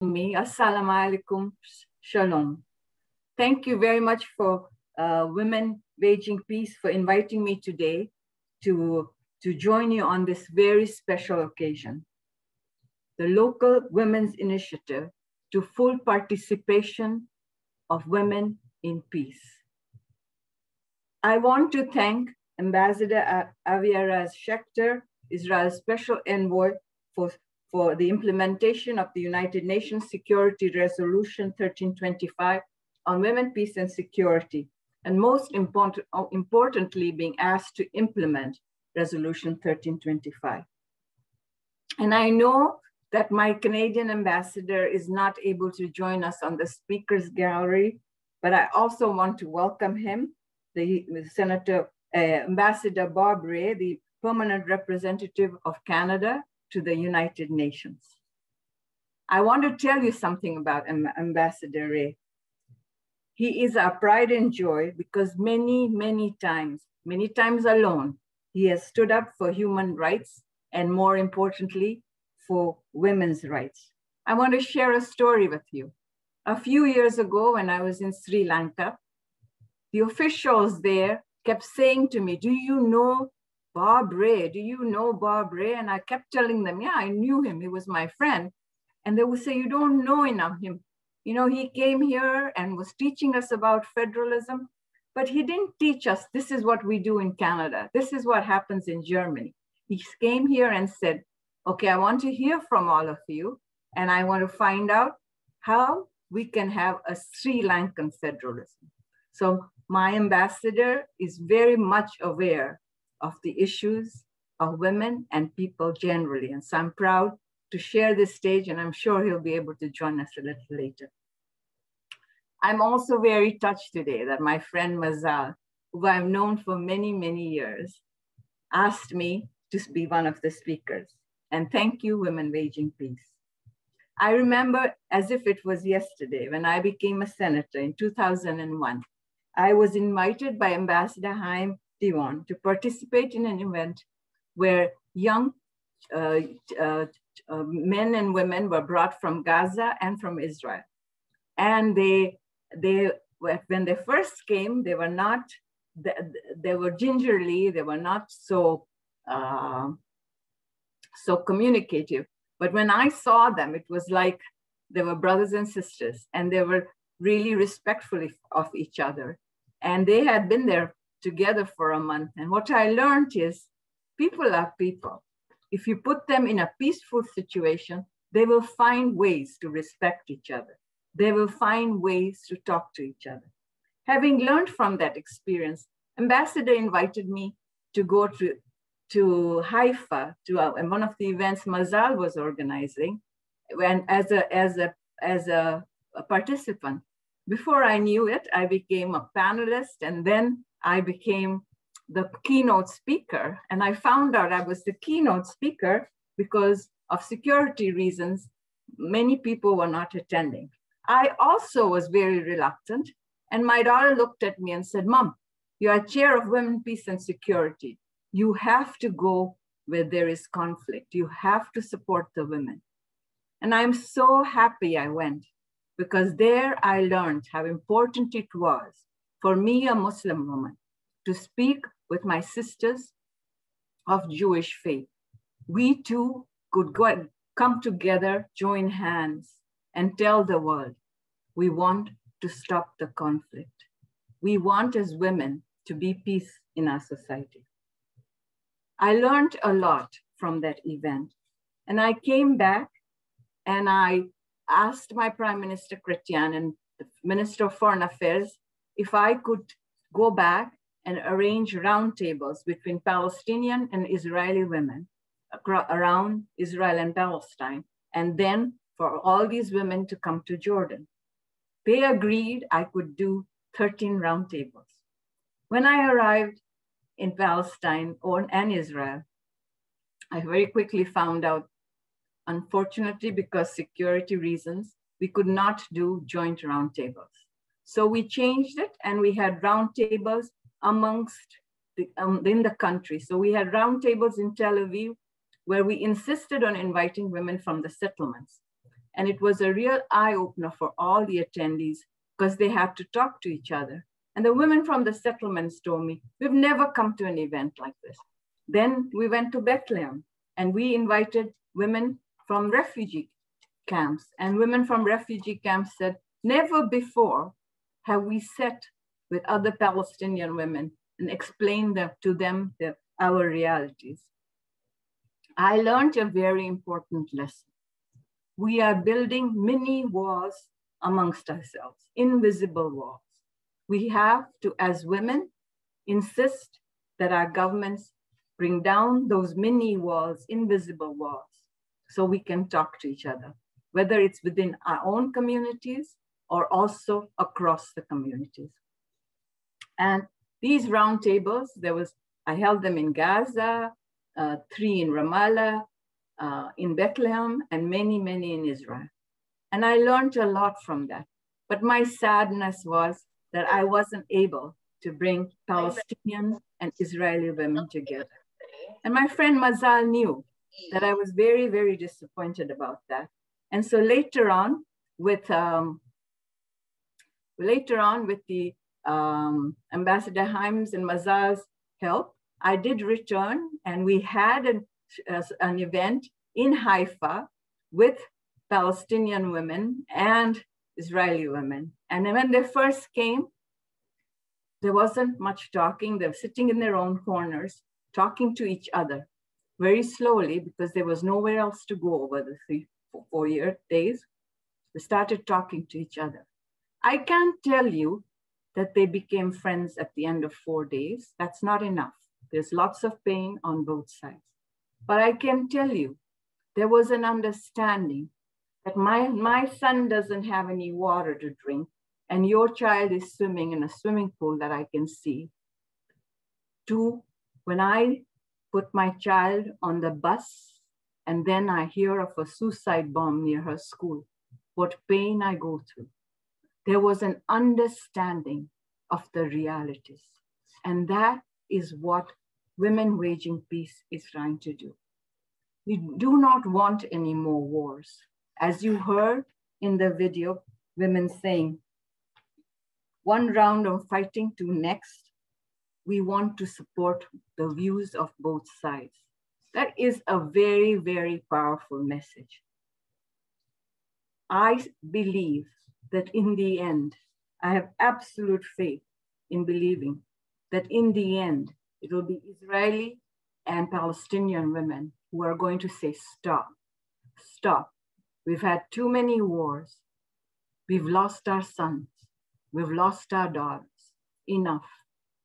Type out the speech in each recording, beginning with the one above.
me. Assalamu alaikum, shalom. Thank you very much for Women Waging Peace for inviting me today to join you on this very special occasion. The local women's initiative to full participation of women in peace. I want to thank Ambassador Aviaraz Schechter, Israel's special envoy for the implementation of the United Nations Security Resolution 1325 on women, peace, and security, and most importantly, being asked to implement Resolution 1325. And I know that my Canadian ambassador is not able to join us on the speakers gallery, but I also want to welcome him, the Ambassador Bob Ray, the permanent representative of Canada to the United Nations. I want to tell you something about Ambassador Ray. He is our pride and joy because many times alone, he has stood up for human rights and more importantly, for women's rights. I want to share a story with you. A few years ago when I was in Sri Lanka, the officials there kept saying to me, do you know Bob Ray? Do you know Bob Ray? And I kept telling them, yeah, I knew him. He was my friend. And they would say, you don't know enough him. You know, he came here and was teaching us about federalism, but he didn't teach us, this is what we do in Canada. This is what happens in Germany. He came here and said, okay, I want to hear from all of you. And I want to find out how we can have a Sri Lankan federalism. So my ambassador is very much aware of the issues of women and people generally. And so I'm proud to share this stage, and I'm sure he'll be able to join us a little later. I'm also very touched today that my friend Mazal, who I've known for many years, asked me to be one of the speakers. And thank you, Women Waging Peace. I remember as if it was yesterday when I became a senator in 2001. I was invited by Ambassador Haim Diwan to participate in an event where young men and women were brought from Gaza and from Israel. And when they first came, they were gingerly, they were not so communicative. But when I saw them, it was like they were brothers and sisters, and they were really respectful of each other. And they had been there together for a month. And what I learned is people are people. If you put them in a peaceful situation, they will find ways to respect each other. They will find ways to talk to each other. Having learned from that experience, Ambassador invited me to go to Haifa, to one of the events Mazal was organizing, as a participant. Before I knew it, I became a panelist, and then I became the keynote speaker. And I found out I was the keynote speaker because of security reasons. Many people were not attending. I also was very reluctant. And my daughter looked at me and said, Mom, you are chair of Women, Peace, and Security. You have to go where there is conflict. You have to support the women. And I'm so happy I went, because there I learned how important it was for me, a Muslim woman, to speak with my sisters of Jewish faith. We too could come together, join hands, and tell the world, we want to stop the conflict. We want as women to be peace in our society. I learned a lot from that event. And I came back and I asked my Prime Minister Chrétien and the Minister of Foreign Affairs if I could go back and arrange roundtables between Palestinian and Israeli women around Israel and Palestine, and then for all these women to come to Jordan. They agreed I could do 13 roundtables. When I arrived in Palestine and Israel, I very quickly found out, unfortunately, because security reasons, we could not do joint roundtables. So we changed it, and we had roundtables amongst in the country. So we had roundtables in Tel Aviv, where we insisted on inviting women from the settlements. And it was a real eye-opener for all the attendees because they had to talk to each other. And the women from the settlements told me, we've never come to an event like this. Then we went to Bethlehem and we invited women from refugee camps, and women from refugee camps said, never before have we sat with other Palestinian women and explained to them our realities. I learned a very important lesson. We are building mini wars amongst ourselves, invisible wars. We have to, as women, insist that our governments bring down those mini walls, invisible walls, so we can talk to each other, whether it's within our own communities or also across the communities. And these roundtables, I held them in Gaza, 3 in Ramallah, in Bethlehem, and many, many in Israel. And I learned a lot from that. But my sadness was that I wasn't able to bring Palestinian and Israeli women together. And my friend Mazal knew that I was very, very disappointed about that. And so later on, with the Ambassador Himes and Mazal's help, I did return, and we had an event in Haifa with Palestinian women and Israeli women. And when they first came, there wasn't much talking. They were sitting in their own corners, talking to each other very slowly because there was nowhere else to go over the 4 days. They started talking to each other. I can't tell you that they became friends at the end of 4 days. That's not enough. There's lots of pain on both sides. But I can tell you, there was an understanding that my son doesn't have any water to drink, and your child is swimming in a swimming pool that I can see. 2, when I put my child on the bus and then I hear of a suicide bomb near her school, what pain I go through. There was an understanding of the realities. And that is what Women Waging Peace is trying to do. We do not want any more wars. As you heard in the video, women saying, one round of fighting to next, we want to support the views of both sides. That is a very, very powerful message. I believe that in the end, I have absolute faith in believing that in the end, it will be Israeli and Palestinian women who are going to say, stop, stop. We've had too many wars. We've lost our sons. We've lost our daughters. Enough.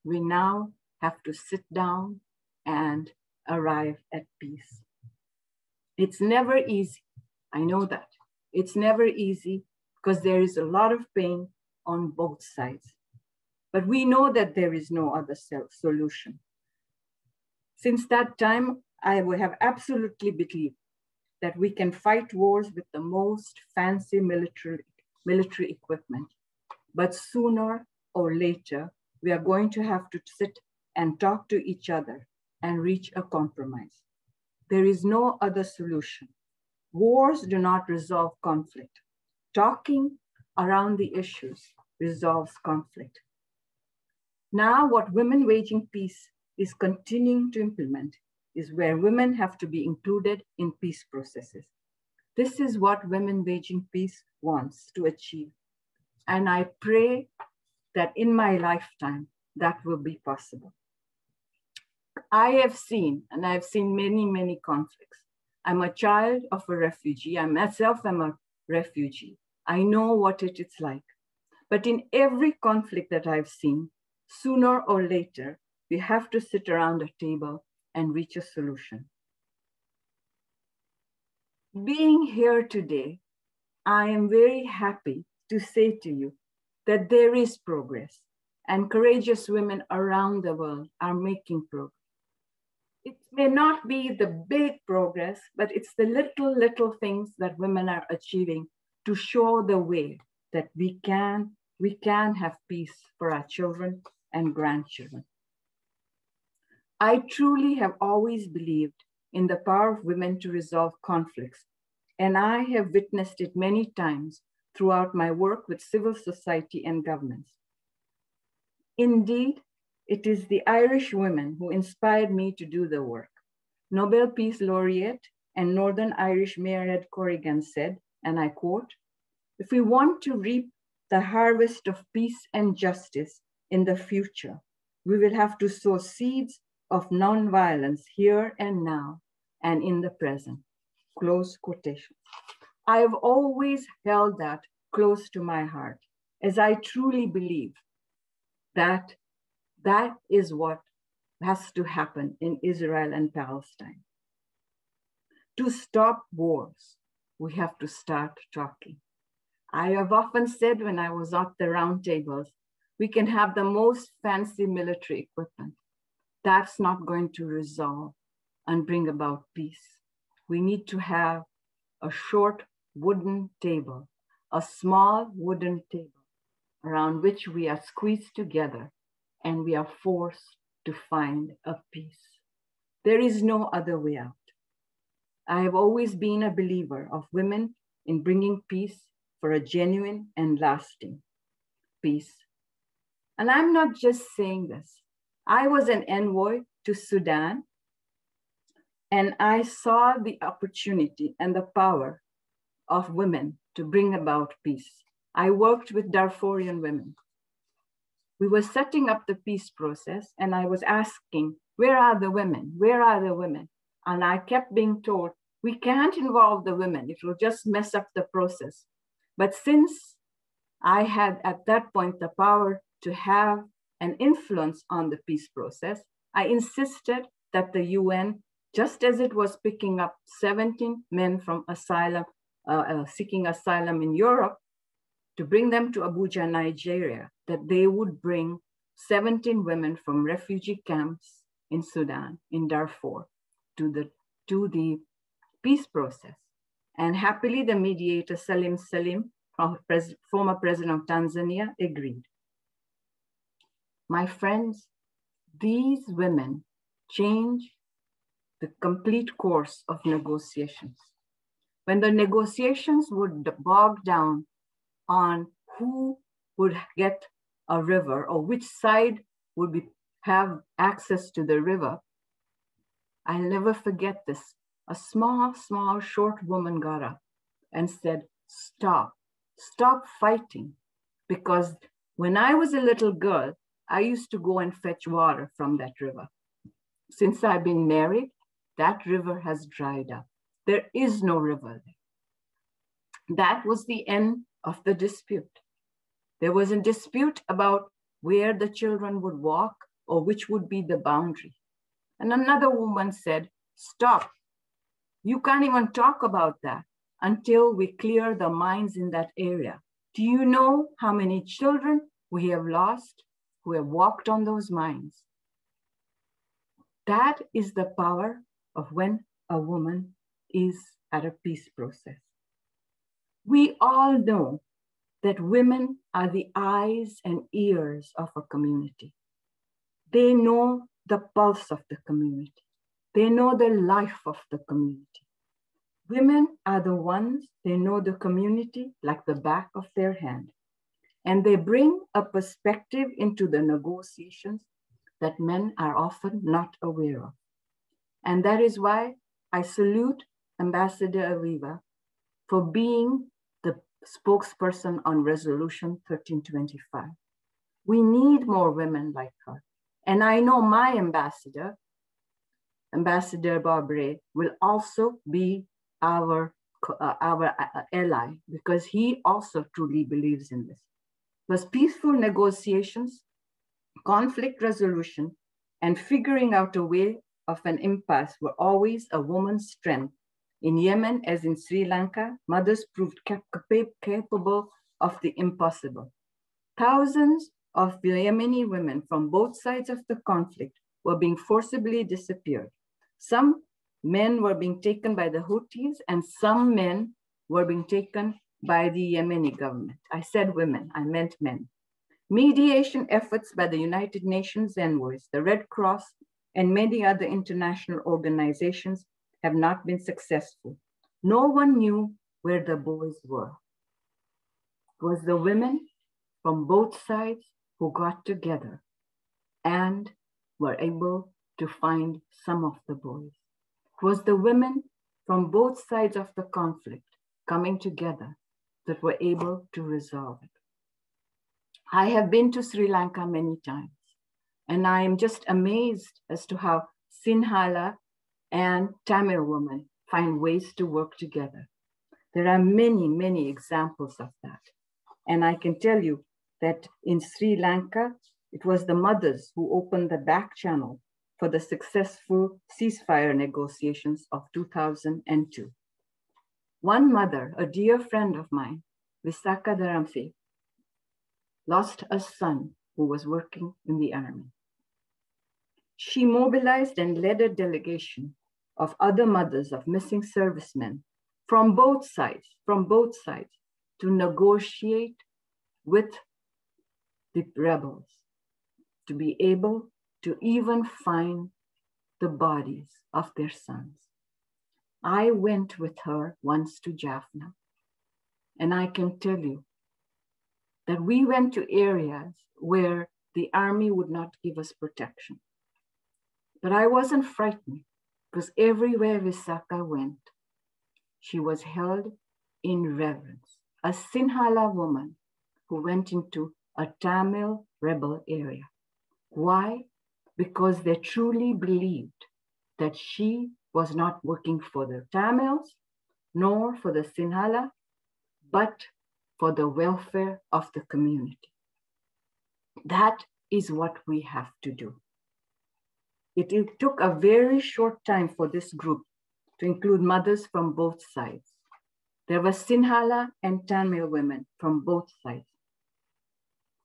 We now have to sit down and arrive at peace. It's never easy. I know that. It's never easy because there is a lot of pain on both sides. But we know that there is no other solution. Since that time, I would have absolutely believed that we can fight wars with the most fancy military equipment. But sooner or later, we are going to have to sit and talk to each other and reach a compromise. There is no other solution. Wars do not resolve conflict. Talking around the issues resolves conflict. Now, what Women Waging Peace is continuing to implement is where women have to be included in peace processes. This is what Women Waging Peace wants to achieve. And I pray that in my lifetime, that will be possible. I have seen, and I've seen many, many conflicts. I'm a child of a refugee. I myself am a refugee. I know what it is like. But in every conflict that I've seen, sooner or later, we have to sit around a table and reach a solution. Being here today, I am very happy to say to you that there is progress and courageous women around the world are making progress. It may not be the big progress, but it's the little things that women are achieving to show the way that we can have peace for our children and grandchildren. I truly have always believed in the power of women to resolve conflicts and I have witnessed it many times throughout my work with civil society and governments. Indeed, it is the Irish women who inspired me to do the work. Nobel Peace Laureate and Northern Irish Mayor Ed Corrigan said, and I quote, "If we want to reap the harvest of peace and justice in the future, we will have to sow seeds of nonviolence here and now and in the present." Close quotation. I have always held that close to my heart, as I truly believe that that is what has to happen in Israel and Palestine. To stop wars, we have to start talking. I have often said when I was at the roundtables, we can have the most fancy military equipment. That's not going to resolve and bring about peace. We need to have a short wooden table, a small wooden table around which we are squeezed together and we are forced to find a peace. There is no other way out. I have always been a believer of women in bringing peace for a genuine and lasting peace. And I'm not just saying this. I was an envoy to Sudan, and I saw the opportunity and the power of women to bring about peace. I worked with Darfurian women. We were setting up the peace process, and I was asking, where are the women? Where are the women? And I kept being told, we can't involve the women. It will just mess up the process. But since I had at that point the power to have an influence on the peace process, I insisted that the UN, just as it was picking up 17 men from asylum, seeking asylum in Europe, to bring them to Abuja, Nigeria, that they would bring 17 women from refugee camps in Sudan, in Darfur, to the peace process. And happily, the mediator, Salim Salim, former president of Tanzania, agreed. My friends, these women change the complete course of negotiations. When the negotiations would bog down on who would get a river or which side would have access to the river, I'll never forget this. A small, short woman got up and said, stop fighting. Because when I was a little girl, I used to go and fetch water from that river. Since I've been married, that river has dried up. There is no river there. That was the end of the dispute. There was a dispute about where the children would walk or which would be the boundary. And another woman said, stop. You can't even talk about that until we clear the mines in that area. Do you know how many children we have lost who have walked on those mines? That is the power of when a woman is at a peace process. We all know that women are the eyes and ears of a community. They know the pulse of the community. They know the life of the community. Women are the ones, they know the community like the back of their hand. And they bring a perspective into the negotiations that men are often not aware of. And that is why I salute Ambassador Aviva for being the spokesperson on Resolution 1325. We need more women like her. And I know my ambassador, Ambassador Barbre, will also be our ally because he also truly believes in this. Because peaceful negotiations, conflict resolution, and figuring out a way of an impasse were always a woman's strength. In Yemen, as in Sri Lanka, mothers proved capable of the impossible. Thousands of Yemeni women from both sides of the conflict were being forcibly disappeared. Some men were being taken by the Houthis and some men were being taken by the Yemeni government. I said women, I meant men. Mediation efforts by the United Nations envoys, the Red Cross, and many other international organizations have not been successful. No one knew where the boys were. It was the women from both sides who got together and were able to find some of the boys. It was the women from both sides of the conflict coming together that were able to resolve it. I have been to Sri Lanka many times, and I am just amazed as to how Sinhala and Tamil women find ways to work together. There are many, many examples of that. And I can tell you that in Sri Lanka, it was the mothers who opened the back channel for the successful ceasefire negotiations of 2002. One mother, a dear friend of mine, Visakha Dharamse, lost a son who was working in the army. She mobilized and led a delegation of other mothers of missing servicemen from both sides, to negotiate with the rebels, to be able to even find the bodies of their sons. I went with her once to Jaffna, and I can tell you that we went to areas where the army would not give us protection. But I wasn't frightened, because everywhere Visakha went, she was held in reverence. A Sinhala woman who went into a Tamil rebel area. Why? Because they truly believed that she was not working for the Tamils, nor for the Sinhala, but for the welfare of the community. That is what we have to do. It took a very short time for this group to include mothers from both sides. There were Sinhala and Tamil women from both sides.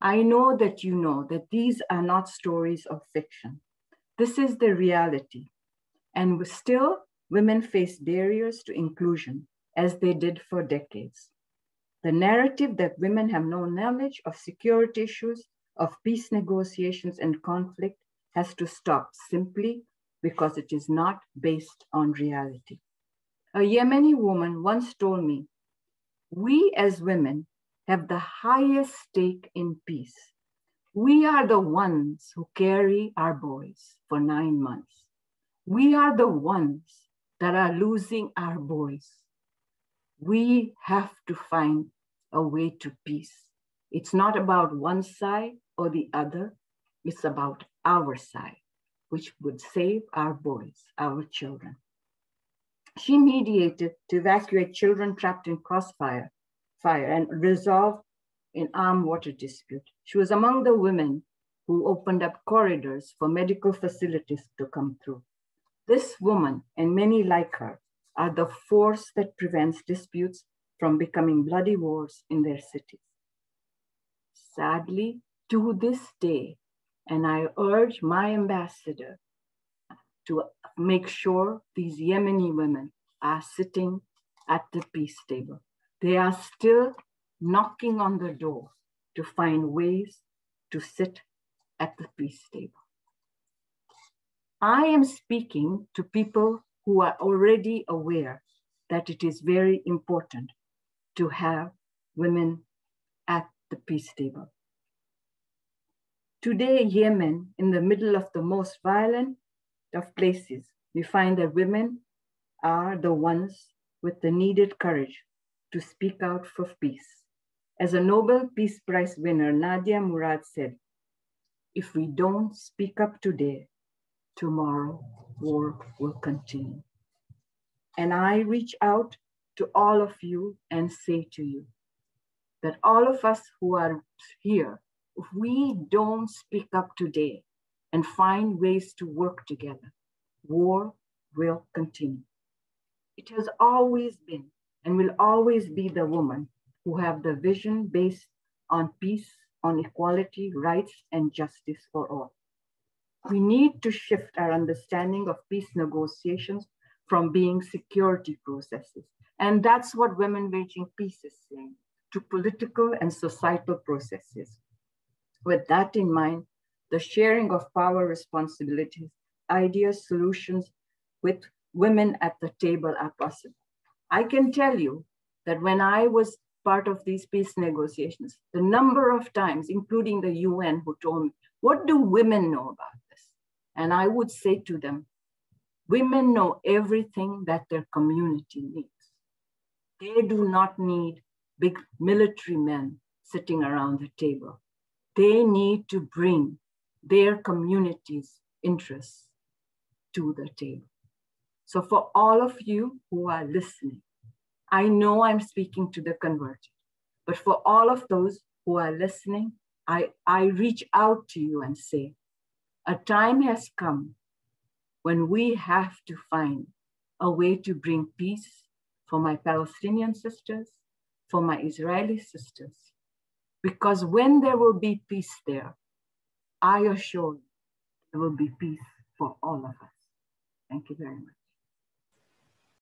I know that you know that these are not stories of fiction. This is the reality. And still, women face barriers to inclusion, as they did for decades. The narrative that women have no knowledge of security issues, of peace negotiations and conflict has to stop simply because it is not based on reality. A Yemeni woman once told me, "We as women have the highest stake in peace. We are the ones who carry our boys for 9 months. We are the ones that are losing our boys. We have to find a way to peace. It's not about one side or the other. It's about our side, which would save our boys, our children." She mediated to evacuate children trapped in crossfire and resolve an armed water dispute. She was among the women who opened up corridors for medical facilities to come through. This woman and many like her are the force that prevents disputes from becoming bloody wars in their cities. Sadly, to this day, and I urge my ambassador to make sure these Yemeni women are sitting at the peace table. They are still knocking on the door to find ways to sit at the peace table. I am speaking to people who are already aware that it is very important to have women at the peace table. Today, Yemen, in the middle of the most violent of places, we find that women are the ones with the needed courage to speak out for peace. As a Nobel Peace Prize winner, Nadia Murad said, "If we don't speak up today, tomorrow war will continue." And I reach out to all of you and say to you that all of us who are here, if we don't speak up today and find ways to work together, war will continue. It has always been and will always be the women who have the vision based on peace, on equality, rights, and justice for all. We need to shift our understanding of peace negotiations from being security processes. And that's what Women Waging Peace is saying, to political and societal processes. With that in mind, the sharing of power responsibilities, ideas, solutions with women at the table are possible. I can tell you that when I was part of these peace negotiations, the number of times, including the UN, who told me, what do women know about this? And I would say to them, women know everything that their community needs. They do not need big military men sitting around the table. They need to bring their community's interests to the table. So for all of you who are listening, I know I'm speaking to the converted, but for all of those who are listening, I reach out to you and say, a time has come when we have to find a way to bring peace for my Palestinian sisters, for my Israeli sisters, because when there will be peace there, I assure you, there will be peace for all of us. Thank you very much.